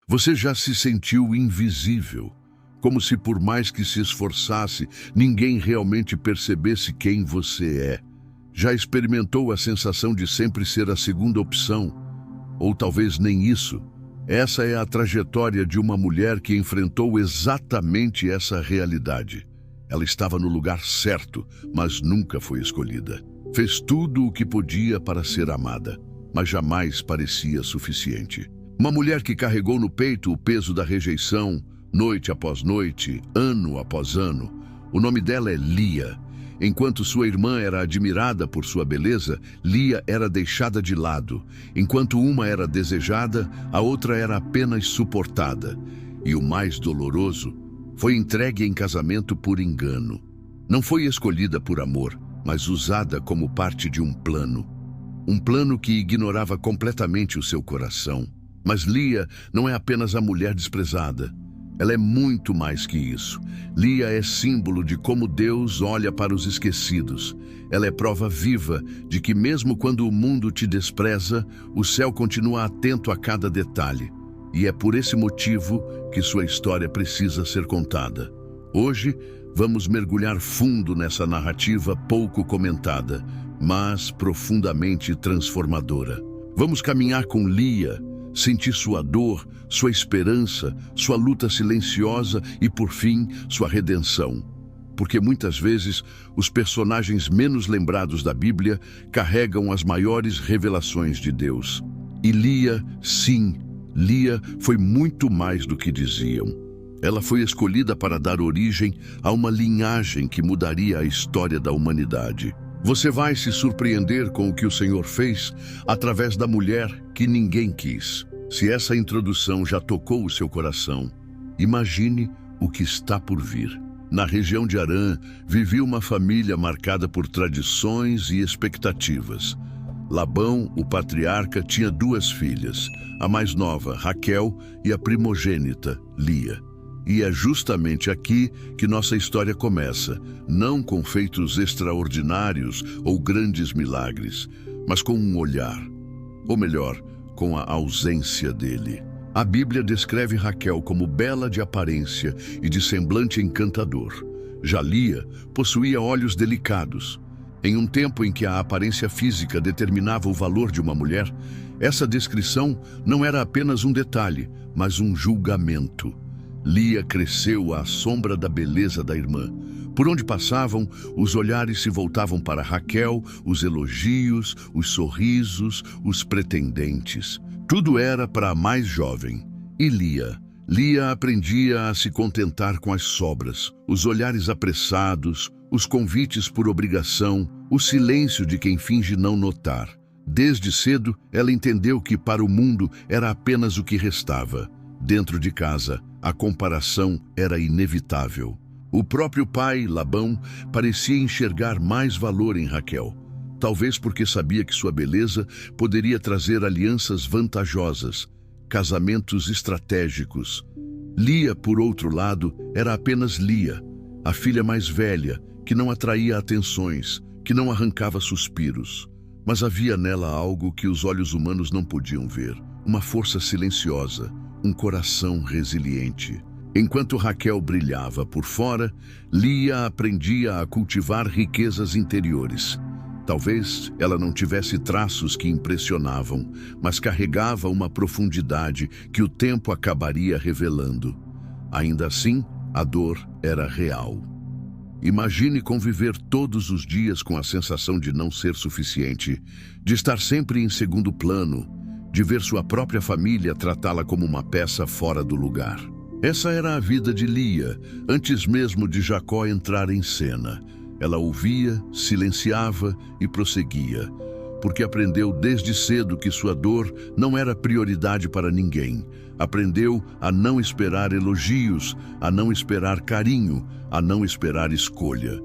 Você já se sentiu invisível, como se por mais que se esforçasse, ninguém realmente percebesse quem você é? Já experimentou a sensação de sempre ser a segunda opção? Ou talvez nem isso? Essa é a trajetória de uma mulher que enfrentou exatamente essa realidade. Ela estava no lugar certo, mas nunca foi escolhida. Fez tudo o que podia para ser amada, mas jamais parecia suficiente. Uma mulher que carregou no peito o peso da rejeição, noite após noite, ano após ano. O nome dela é Lia. Enquanto sua irmã era admirada por sua beleza, Lia era deixada de lado. Enquanto uma era desejada, a outra era apenas suportada. E o mais doloroso, foi entregue em casamento por engano. Não foi escolhida por amor, mas usada como parte de um plano. Um plano que ignorava completamente o seu coração. Mas Lia não é apenas a mulher desprezada. Ela é muito mais que isso. Lia é símbolo de como Deus olha para os esquecidos. Ela é prova viva de que mesmo quando o mundo te despreza, o céu continua atento a cada detalhe. E é por esse motivo que sua história precisa ser contada. Hoje, vamos mergulhar fundo nessa narrativa pouco comentada, mas profundamente transformadora. Vamos caminhar com Lia, sentir sua dor, sua esperança, sua luta silenciosa e, por fim, sua redenção. Porque muitas vezes os personagens menos lembrados da Bíblia carregam as maiores revelações de Deus. E Lia, sim, Lia foi muito mais do que diziam. Ela foi escolhida para dar origem a uma linhagem que mudaria a história da humanidade. Você vai se surpreender com o que o Senhor fez através da mulher que ninguém quis. Se essa introdução já tocou o seu coração, imagine o que está por vir. Na região de Harã, vivia uma família marcada por tradições e expectativas. Labão, o patriarca, tinha 2 filhas, a mais nova, Raquel, e a primogênita, Lia. E é justamente aqui que nossa história começa, não com feitos extraordinários ou grandes milagres, mas com um olhar, ou melhor, com a ausência dele. A Bíblia descreve Raquel como bela de aparência e de semblante encantador. Já Lia possuía olhos delicados. Em um tempo em que a aparência física determinava o valor de uma mulher, essa descrição não era apenas um detalhe, mas um julgamento. Lia cresceu à sombra da beleza da irmã. Por onde passavam, os olhares se voltavam para Raquel, os elogios, os sorrisos, os pretendentes. Tudo era para a mais jovem. E Lia aprendia a se contentar com as sobras, os olhares apressados, os convites por obrigação, o silêncio de quem finge não notar. Desde cedo, ela entendeu que para o mundo era apenas o que restava. Dentro de casa, a comparação era inevitável. O próprio pai, Labão, parecia enxergar mais valor em Raquel. Talvez porque sabia que sua beleza poderia trazer alianças vantajosas, casamentos estratégicos. Lia, por outro lado, era apenas Lia, a filha mais velha, que não atraía atenções, que não arrancava suspiros. Mas havia nela algo que os olhos humanos não podiam ver, uma força silenciosa, um coração resiliente. Enquanto Raquel brilhava por fora, Lia aprendia a cultivar riquezas interiores. Talvez ela não tivesse traços que impressionavam, mas carregava uma profundidade que o tempo acabaria revelando. Ainda assim, a dor era real. Imagine conviver todos os dias com a sensação de não ser suficiente, de estar sempre em segundo plano, de ver sua própria família tratá-la como uma peça fora do lugar. Essa era a vida de Lia, antes mesmo de Jacó entrar em cena. Ela ouvia, silenciava e prosseguia, porque aprendeu desde cedo que sua dor não era prioridade para ninguém. Aprendeu a não esperar elogios, a não esperar carinho, a não esperar escolha.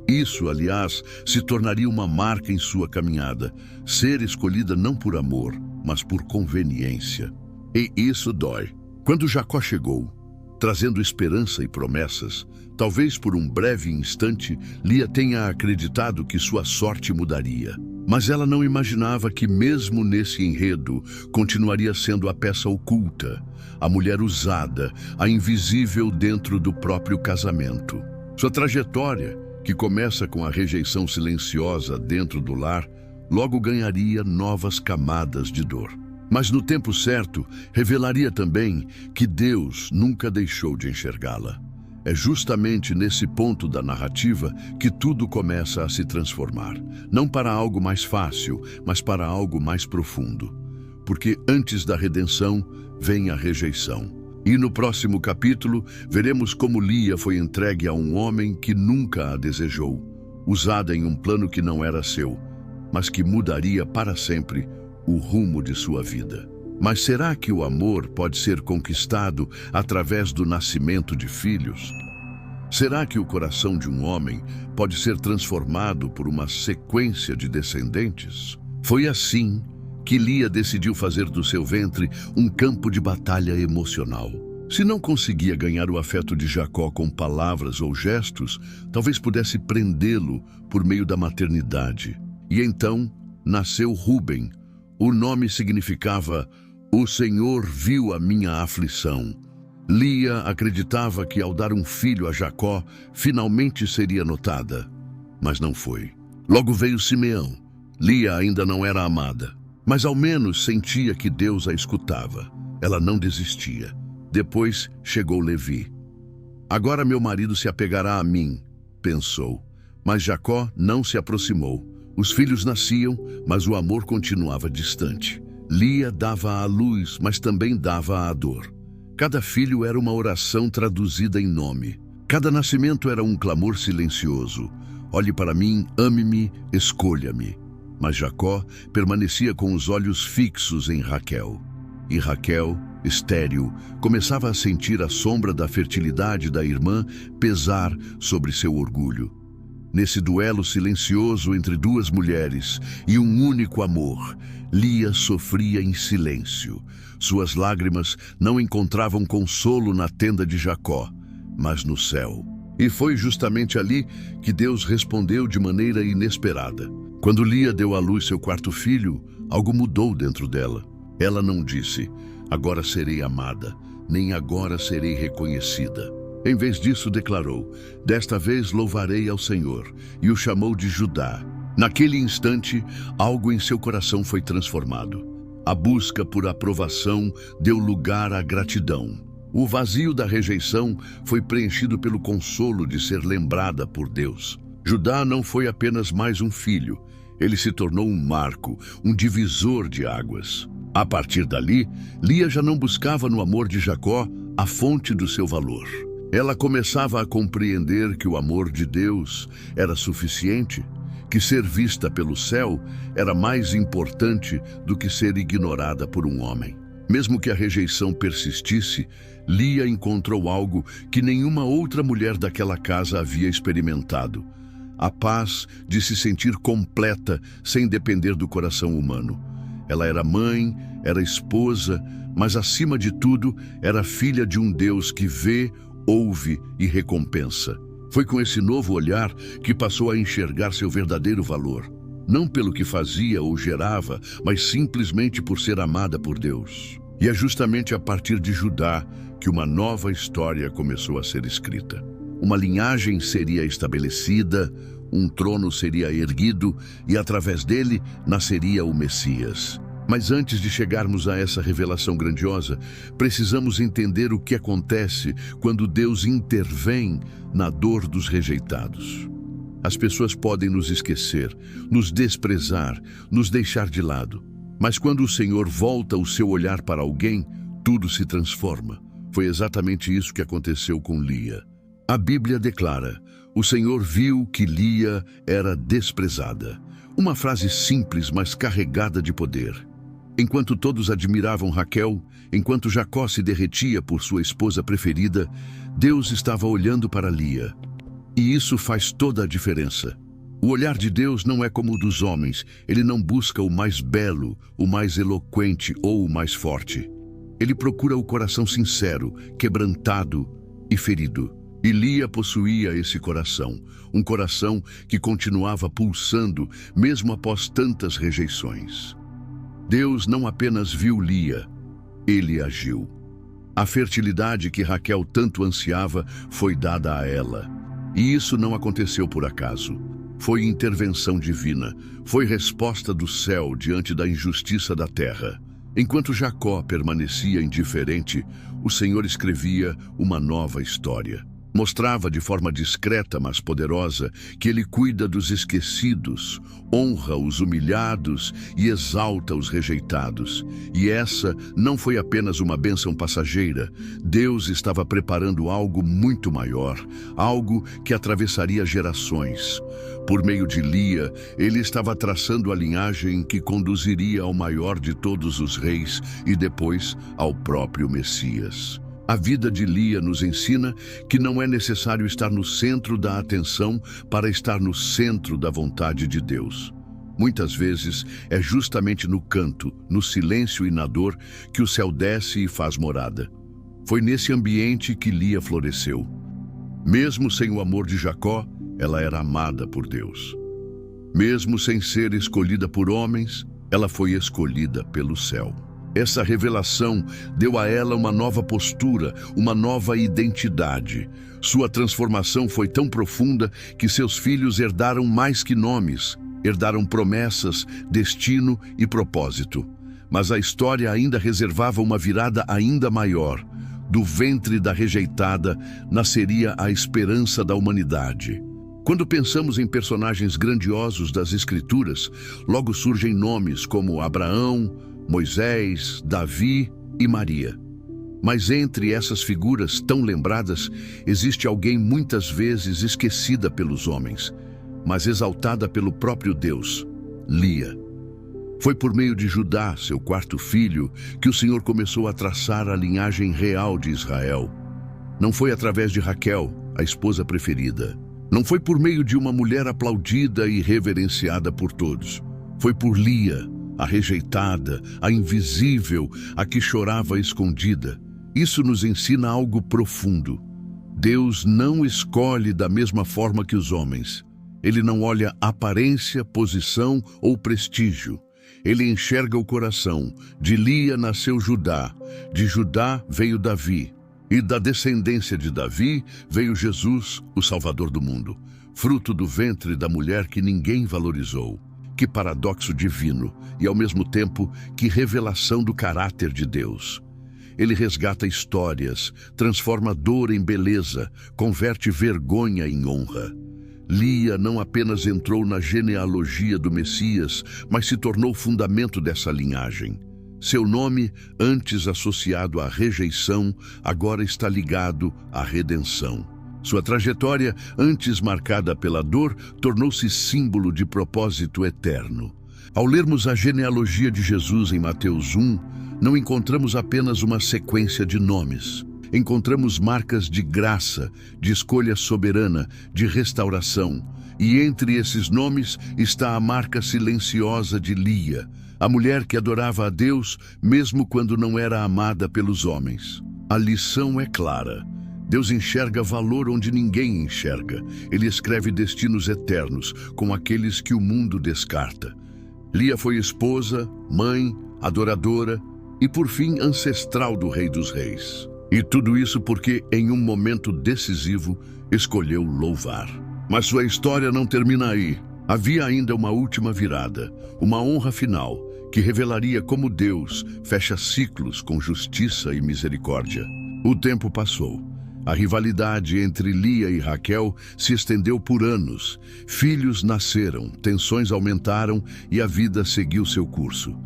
Isso, aliás, se tornaria uma marca em sua caminhada, ser escolhida não por amor, mas por conveniência. E isso dói. Quando Jacó chegou, trazendo esperança e promessas, talvez por um breve instante, Lia tenha acreditado que sua sorte mudaria. Mas ela não imaginava que mesmo nesse enredo continuaria sendo a peça oculta, a mulher usada, a invisível dentro do próprio casamento. Sua trajetória, que começa com a rejeição silenciosa dentro do lar, logo ganharia novas camadas de dor. Mas no tempo certo, revelaria também que Deus nunca deixou de enxergá-la. É justamente nesse ponto da narrativa que tudo começa a se transformar. Não para algo mais fácil, mas para algo mais profundo. Porque antes da redenção, vem a rejeição. E no próximo capítulo, veremos como Lia foi entregue a um homem que nunca a desejou, usada em um plano que não era seu, mas que mudaria para sempre o rumo de sua vida. Mas será que o amor pode ser conquistado através do nascimento de filhos? Será que o coração de um homem pode ser transformado por uma sequência de descendentes? Foi assim que Lia decidiu fazer do seu ventre um campo de batalha emocional. Se não conseguia ganhar o afeto de Jacó com palavras ou gestos, talvez pudesse prendê-lo por meio da maternidade. E então nasceu Rúben. O nome significava: "O Senhor viu a minha aflição". Lia acreditava que ao dar um filho a Jacó, finalmente seria notada. Mas não foi. Logo veio Simeão. Lia ainda não era amada, mas ao menos sentia que Deus a escutava. Ela não desistia. Depois chegou Levi. "Agora meu marido se apegará a mim", pensou. Mas Jacó não se aproximou. Os filhos nasciam, mas o amor continuava distante. Lia dava à luz, mas também dava à dor. Cada filho era uma oração traduzida em nome. Cada nascimento era um clamor silencioso: "Olhe para mim, ame-me, escolha-me". Mas Jacó permanecia com os olhos fixos em Raquel. E Raquel, estéril, começava a sentir a sombra da fertilidade da irmã pesar sobre seu orgulho. Nesse duelo silencioso entre duas mulheres e um único amor, Lia sofria em silêncio. Suas lágrimas não encontravam consolo na tenda de Jacó, mas no céu. E foi justamente ali que Deus respondeu de maneira inesperada. Quando Lia deu à luz seu quarto filho, algo mudou dentro dela. Ela não disse: "Agora serei amada", nem "agora serei reconhecida". Em vez disso, declarou: "Desta vez louvarei ao Senhor", e o chamou de Judá. Naquele instante, algo em seu coração foi transformado. A busca por aprovação deu lugar à gratidão. O vazio da rejeição foi preenchido pelo consolo de ser lembrada por Deus. Judá não foi apenas mais um filho. Ele se tornou um marco, um divisor de águas. A partir dali, Lia já não buscava no amor de Jacó a fonte do seu valor. Ela começava a compreender que o amor de Deus era suficiente, que ser vista pelo céu era mais importante do que ser ignorada por um homem. Mesmo que a rejeição persistisse, Lia encontrou algo que nenhuma outra mulher daquela casa havia experimentado: a paz de se sentir completa sem depender do coração humano. Ela era mãe, era esposa, mas acima de tudo era filha de um Deus que vê, ouve e recompensa. Foi com esse novo olhar que passou a enxergar seu verdadeiro valor. Não pelo que fazia ou gerava, mas simplesmente por ser amada por Deus. E é justamente a partir de Judá que uma nova história começou a ser escrita. Uma linhagem seria estabelecida, um trono seria erguido e através dele nasceria o Messias. Mas antes de chegarmos a essa revelação grandiosa, precisamos entender o que acontece quando Deus intervém na dor dos rejeitados. As pessoas podem nos esquecer, nos desprezar, nos deixar de lado. Mas quando o Senhor volta o seu olhar para alguém, tudo se transforma. Foi exatamente isso que aconteceu com Lia. A Bíblia declara: "O Senhor viu que Lia era desprezada". Uma frase simples, mas carregada de poder. Enquanto todos admiravam Raquel, enquanto Jacó se derretia por sua esposa preferida, Deus estava olhando para Lia. E isso faz toda a diferença. O olhar de Deus não é como o dos homens. Ele não busca o mais belo, o mais eloquente ou o mais forte. Ele procura o coração sincero, quebrantado e ferido. E Lia possuía esse coração, um coração que continuava pulsando mesmo após tantas rejeições. Deus não apenas viu Lia, ele agiu. A fertilidade que Raquel tanto ansiava foi dada a ela. E isso não aconteceu por acaso. Foi intervenção divina, foi resposta do céu diante da injustiça da terra. Enquanto Jacó permanecia indiferente, o Senhor escrevia uma nova história. Mostrava de forma discreta, mas poderosa, que ele cuida dos esquecidos, honra os humilhados e exalta os rejeitados. E essa não foi apenas uma bênção passageira. Deus estava preparando algo muito maior, algo que atravessaria gerações. Por meio de Lia, ele estava traçando a linhagem que conduziria ao maior de todos os reis e depois ao próprio Messias. A vida de Lia nos ensina que não é necessário estar no centro da atenção para estar no centro da vontade de Deus. Muitas vezes é justamente no canto, no silêncio e na dor que o céu desce e faz morada. Foi nesse ambiente que Lia floresceu. Mesmo sem o amor de Jacó, ela era amada por Deus. Mesmo sem ser escolhida por homens, ela foi escolhida pelo céu. Essa revelação deu a ela uma nova postura, uma nova identidade. Sua transformação foi tão profunda que seus filhos herdaram mais que nomes, herdaram promessas, destino e propósito. Mas a história ainda reservava uma virada ainda maior. Do ventre da rejeitada nasceria a esperança da humanidade. Quando pensamos em personagens grandiosos das Escrituras, logo surgem nomes como Abraão, Moisés, Davi e Maria. Mas entre essas figuras tão lembradas, existe alguém muitas vezes esquecida pelos homens, mas exaltada pelo próprio Deus: Lia. Foi por meio de Judá, seu quarto filho, que o Senhor começou a traçar a linhagem real de Israel. Não foi através de Raquel, a esposa preferida. Não foi por meio de uma mulher aplaudida e reverenciada por todos. Foi por Lia, a rejeitada, a invisível, a que chorava escondida. Isso nos ensina algo profundo. Deus não escolhe da mesma forma que os homens. Ele não olha aparência, posição ou prestígio. Ele enxerga o coração. De Lia nasceu Judá, de Judá veio Davi, e da descendência de Davi veio Jesus, o Salvador do mundo, fruto do ventre da mulher que ninguém valorizou. Que paradoxo divino e, ao mesmo tempo, que revelação do caráter de Deus. Ele resgata histórias, transforma dor em beleza, converte vergonha em honra. Lia não apenas entrou na genealogia do Messias, mas se tornou fundamento dessa linhagem. Seu nome, antes associado à rejeição, agora está ligado à redenção. Sua trajetória, antes marcada pela dor, tornou-se símbolo de propósito eterno. Ao lermos a genealogia de Jesus em Mateus 1, não encontramos apenas uma sequência de nomes. Encontramos marcas de graça, de escolha soberana, de restauração. E entre esses nomes está a marca silenciosa de Lia, a mulher que adorava a Deus mesmo quando não era amada pelos homens. A lição é clara. Deus enxerga valor onde ninguém enxerga. Ele escreve destinos eternos com aqueles que o mundo descarta. Lia foi esposa, mãe, adoradora e, por fim, ancestral do Rei dos Reis. E tudo isso porque, em um momento decisivo, escolheu louvar. Mas sua história não termina aí. Havia ainda uma última virada, uma honra final, que revelaria como Deus fecha ciclos com justiça e misericórdia. O tempo passou. A rivalidade entre Lia e Raquel se estendeu por anos. Filhos nasceram, tensões aumentaram e a vida seguiu seu curso.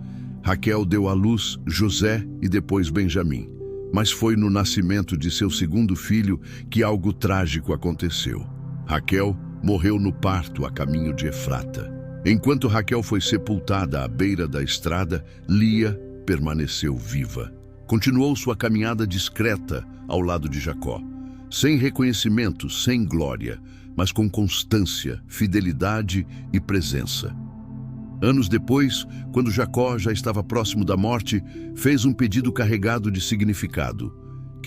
Raquel deu à luz José e depois Benjamim. Mas foi no nascimento de seu segundo filho que algo trágico aconteceu. Raquel morreu no parto a caminho de Efrata. Enquanto Raquel foi sepultada à beira da estrada, Lia permaneceu viva. Continuou sua caminhada discreta ao lado de Jacó, sem reconhecimento, sem glória, mas com constância, fidelidade e presença. Anos depois, quando Jacó já estava próximo da morte, fez um pedido carregado de significado: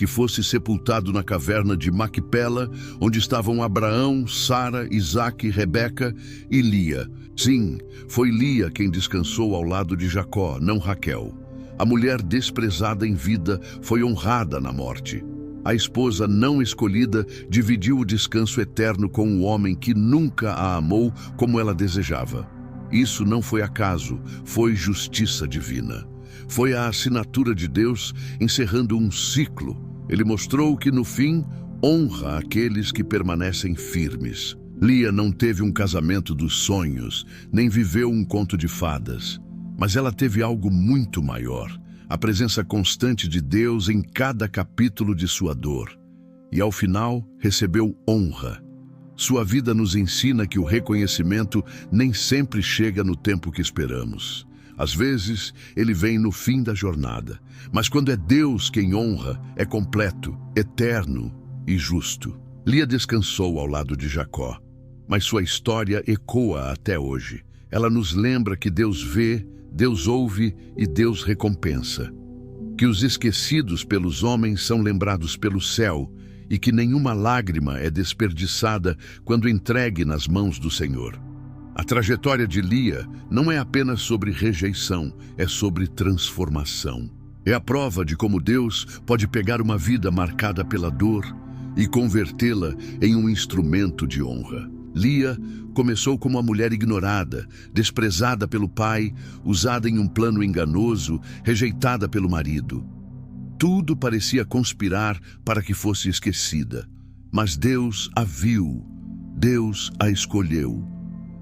que fosse sepultado na caverna de Macpela, onde estavam Abraão, Sara, Isaque, Rebeca e Lia. Sim, foi Lia quem descansou ao lado de Jacó, não Raquel. A mulher desprezada em vida foi honrada na morte. A esposa não escolhida dividiu o descanso eterno com o homem que nunca a amou como ela desejava. Isso não foi acaso, foi justiça divina. Foi a assinatura de Deus encerrando um ciclo. Ele mostrou que, no fim, honra aqueles que permanecem firmes. Lia não teve um casamento dos sonhos, nem viveu um conto de fadas. Mas ela teve algo muito maior, a presença constante de Deus em cada capítulo de sua dor. E, ao final, recebeu honra. Sua vida nos ensina que o reconhecimento nem sempre chega no tempo que esperamos. Às vezes, ele vem no fim da jornada. Mas quando é Deus quem honra, é completo, eterno e justo. Lia descansou ao lado de Jacó, mas sua história ecoa até hoje. Ela nos lembra que Deus vê, Deus ouve e Deus recompensa. Que os esquecidos pelos homens são lembrados pelo céu e que nenhuma lágrima é desperdiçada quando entregue nas mãos do Senhor. A trajetória de Lia não é apenas sobre rejeição, é sobre transformação. É a prova de como Deus pode pegar uma vida marcada pela dor e convertê-la em um instrumento de honra. Lia começou como uma mulher ignorada, desprezada pelo pai, usada em um plano enganoso, rejeitada pelo marido. Tudo parecia conspirar para que fosse esquecida. Mas Deus a viu, Deus a escolheu.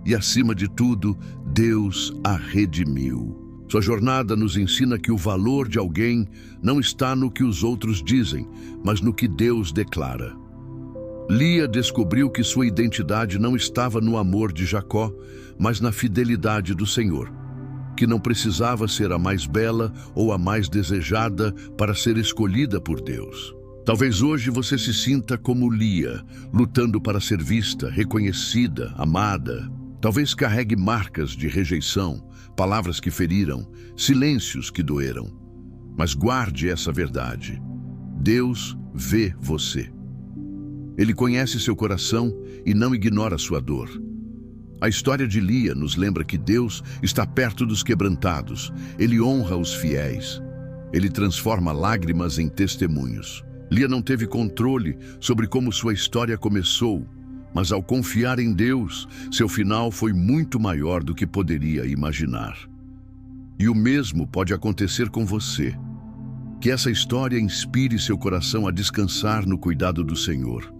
E, acima de tudo, Deus a redimiu. Sua jornada nos ensina que o valor de alguém não está no que os outros dizem, mas no que Deus declara. Lia descobriu que sua identidade não estava no amor de Jacó, mas na fidelidade do Senhor, que não precisava ser a mais bela ou a mais desejada para ser escolhida por Deus. Talvez hoje você se sinta como Lia, lutando para ser vista, reconhecida, amada. Talvez carregue marcas de rejeição, palavras que feriram, silêncios que doeram. Mas guarde essa verdade. Deus vê você. Ele conhece seu coração e não ignora sua dor. A história de Lia nos lembra que Deus está perto dos quebrantados. Ele honra os fiéis. Ele transforma lágrimas em testemunhos. Lia não teve controle sobre como sua história começou, mas ao confiar em Deus, seu final foi muito maior do que poderia imaginar. E o mesmo pode acontecer com você. Que essa história inspire seu coração a descansar no cuidado do Senhor,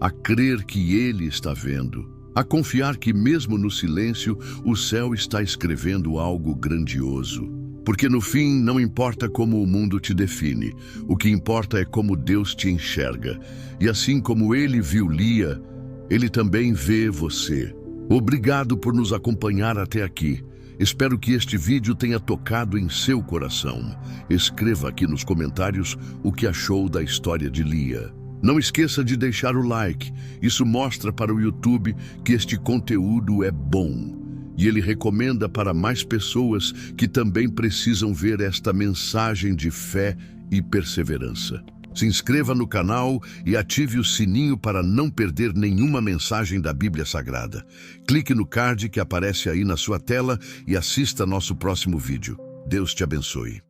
a crer que Ele está vendo, a confiar que mesmo no silêncio o céu está escrevendo algo grandioso. Porque no fim não importa como o mundo te define, o que importa é como Deus te enxerga. E assim como Ele viu Lia, Ele também vê você. Obrigado por nos acompanhar até aqui. Espero que este vídeo tenha tocado em seu coração. Escreva aqui nos comentários o que achou da história de Lia. Não esqueça de deixar o like. Isso mostra para o YouTube que este conteúdo é bom. E ele recomenda para mais pessoas que também precisam ver esta mensagem de fé e perseverança. Se inscreva no canal e ative o sininho para não perder nenhuma mensagem da Bíblia Sagrada. Clique no card que aparece aí na sua tela e assista nosso próximo vídeo. Deus te abençoe.